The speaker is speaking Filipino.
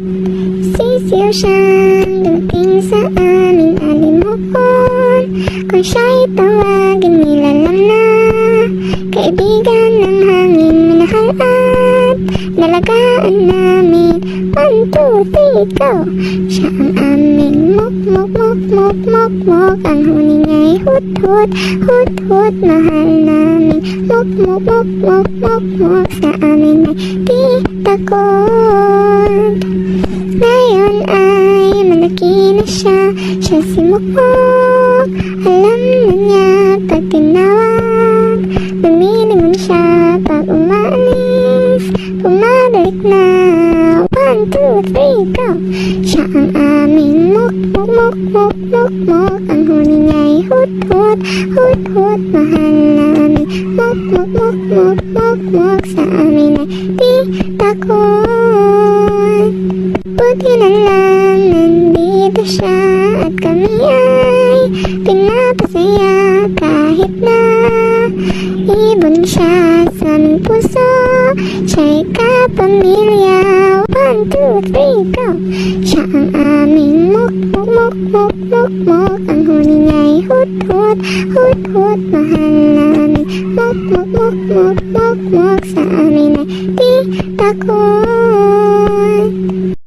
Sisiw siyang dumating sa aming alimuon. Kung siya'y tawagin, nilalam na. Kaibigan ng hangin, minahal at nalagaan namin. 1, 2, 3, go! Siya ang aming mok. Ang huni niya'y hut-hut, hut-hut. Mahal namin mok. Sa amin ay di takot. Ngayon ay malaki na siya si Mokmok. Alam na niya pag tinawag, lumilingon siya pag umaalis. Bumabalik na, 1, 2, 3, go! Siya ang aming mok. Ang huni niya'y hut-hut, hut-hut. Mahal namin mok. Sa amin ay di takot. Buti na lang nandito siya at kami ay pinapasaya kahit na ibon siya sa aming puso. Siya'y kapamilya, 1, 2, 3, go! Siya ang aming mok. Ang huni niya'y hut-hut, hut-hut. Mahal namin mok. Sa amin ay di takot.